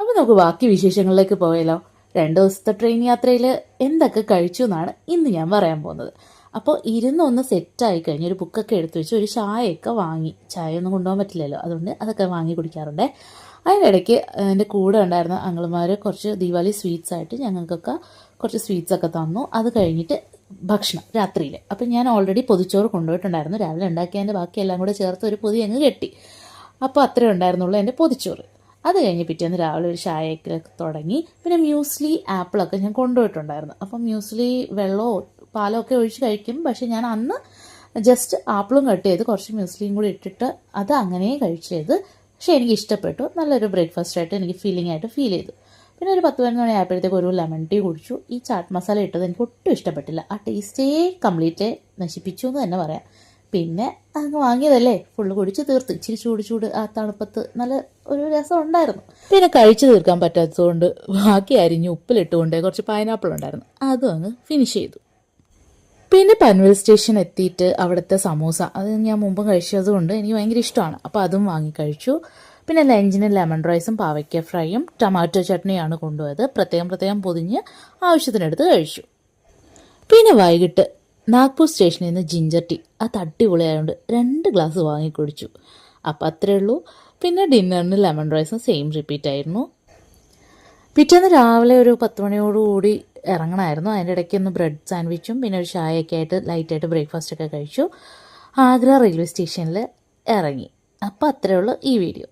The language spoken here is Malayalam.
അപ്പോൾ നമുക്ക് ബാക്കി വിശേഷങ്ങളിലേക്ക് പോയാലോ. 2 ദിവസത്തെ ട്രെയിൻ യാത്രയിൽ എന്തൊക്കെ കഴിച്ചു എന്നാണ് ഇന്ന് ഞാൻ പറയാൻ പോകുന്നത്. അപ്പോൾ ഇരുന്നൊന്ന് സെറ്റായി കഴിഞ്ഞ് ഒരു ബുക്കൊക്കെ എടുത്തു വെച്ച് ഒരു ചായയൊക്കെ വാങ്ങി. ചായ ഒന്നും കൊണ്ടുപോകാൻ പറ്റില്ലല്ലോ, അതുകൊണ്ട് അതൊക്കെ വാങ്ങി കുടിക്കാറുണ്ട്. അതിനിടയ്ക്ക് എൻ്റെ കൂടെ ഉണ്ടായിരുന്ന അങ്കിൾമാർ കുറച്ച് ദീപാവലി സ്വീറ്റ്സ് ആയിട്ട് ഞങ്ങൾക്കൊക്കെ കുറച്ച് സ്വീറ്റ്സൊക്കെ തന്നു. അത് കഴിഞ്ഞിട്ട് ഭക്ഷണം രാത്രിയിൽ. അപ്പം ഞാൻ ഓൾറെഡി പൊതിച്ചോറ് കൊണ്ടുപോയിട്ടുണ്ടായിരുന്നു. രാവിലെ ഉണ്ടാക്കിയതിൻ്റെ ബാക്കി എല്ലാം കൂടെ ചേർത്ത് ഒരു പൊതി അങ്ങ് കെട്ടി. അപ്പോൾ അത്രേ ഉണ്ടായിരുന്നുള്ളൂ എൻ്റെ പൊതിച്ചോറ്. അത് കഴിഞ്ഞ് പിറ്റേന്ന് രാവിലെ ഒരു ചായയൊക്കെ തുടങ്ങി. പിന്നെ മ്യൂസ്ലി ആപ്പിളൊക്കെ ഞാൻ കൊണ്ടുപോയിട്ടുണ്ടായിരുന്നു. അപ്പം മ്യൂസ്ലി വെള്ളമോ പാലോ ഒക്കെ ഒഴിച്ച് കഴിക്കും. പക്ഷേ ഞാൻ അന്ന് ജസ്റ്റ് ആപ്പിളും കട്ട് ചെയ്ത് കുറച്ച് മ്യൂസ്ലിയും കൂടി ഇട്ടിട്ട് അത് അങ്ങനെ കഴിച്ചത്. പക്ഷേ എനിക്ക് ഇഷ്ടപ്പെട്ടു. നല്ലൊരു ബ്രേക്ക്ഫാസ്റ്റ് ആയിട്ട് എനിക്ക് ഫീൽ ചെയ്തു. പിന്നെ ഒരു 10-11 മണി ആയപ്പോഴത്തേക്ക് ഒരു ലെമൺ ടീ കുടിച്ചു. ഈ ചാട്ട് മസാല ഇട്ടത് എനിക്ക് ഒട്ടും ഇഷ്ടപ്പെട്ടില്ല. ആ ടേസ്റ്റേ കംപ്ലീറ്റ് നശിപ്പിച്ചു എന്ന് തന്നെ പറയാം. പിന്നെ അങ്ങ് വാങ്ങിയതല്ലേ, ഫുള്ള് കുടിച്ച് തീർത്ത്. ഇച്ചിരി ചൂട് ആ തണുപ്പത്ത് നല്ല ഒരു രസം ഉണ്ടായിരുന്നു. പിന്നെ കഴിച്ചു തീർക്കാൻ പറ്റാത്തതുകൊണ്ട് ബാക്കി അരിഞ്ഞ് ഉപ്പിലിട്ടുകൊണ്ട് കുറച്ച് പൈനാപ്പിൾ ഉണ്ടായിരുന്നു, അതും അങ്ങ് ഫിനിഷ് ചെയ്തു. പിന്നെ പൻവേൽ സ്റ്റേഷൻ എത്തിയിട്ട് അവിടുത്തെ സമൂസ അത് ഞാൻ മുമ്പ് കഴിച്ചതുകൊണ്ട് എനിക്ക് ഭയങ്കര ഇഷ്ടമാണ്. അപ്പോൾ അതും വാങ്ങി കഴിച്ചു. പിന്നെ ലഞ്ചിന് ലെമൺ റൈസും പാവയ്ക്ക ഫ്രൈയും ടൊമാറ്റോ ചട്നിയാണ് കൊണ്ടുപോയത്. പ്രത്യേകം പൊതിഞ്ഞ് ആവശ്യത്തിനെടുത്ത് കഴിച്ചു. പിന്നെ വൈകിട്ട് നാഗ്പൂർ സ്റ്റേഷനിൽ നിന്ന് ജിഞ്ചർ ടീ അത് അടിപൊളിയായതുകൊണ്ട് 2 ഗ്ലാസ് വാങ്ങി കുടിച്ചു. അപ്പോൾ അത്രേ ഉള്ളൂ. പിന്നെ ഡിന്നറിന് ലെമൺ റൈസും സെയിം റിപ്പീറ്റ് ആയിരുന്നു. പിറ്റേന്ന് രാവിലെ ഒരു 10 മണിയോടുകൂടി ഇറങ്ങണമായിരുന്നു. അതിൻ്റെ ഇടയ്ക്ക് ഒന്ന് ബ്രെഡ് സാൻഡ്വിച്ചും പിന്നെ ഒരു ചായയൊക്കെ ആയിട്ട് ലൈറ്റായിട്ട് ബ്രേക്ക്ഫാസ്റ്റൊക്കെ കഴിച്ചു. ആഗ്ര റെയിൽവേ സ്റ്റേഷനിൽ ഇറങ്ങി. അപ്പോൾ അത്രേ ഉള്ളൂ ഈ വീഡിയോ.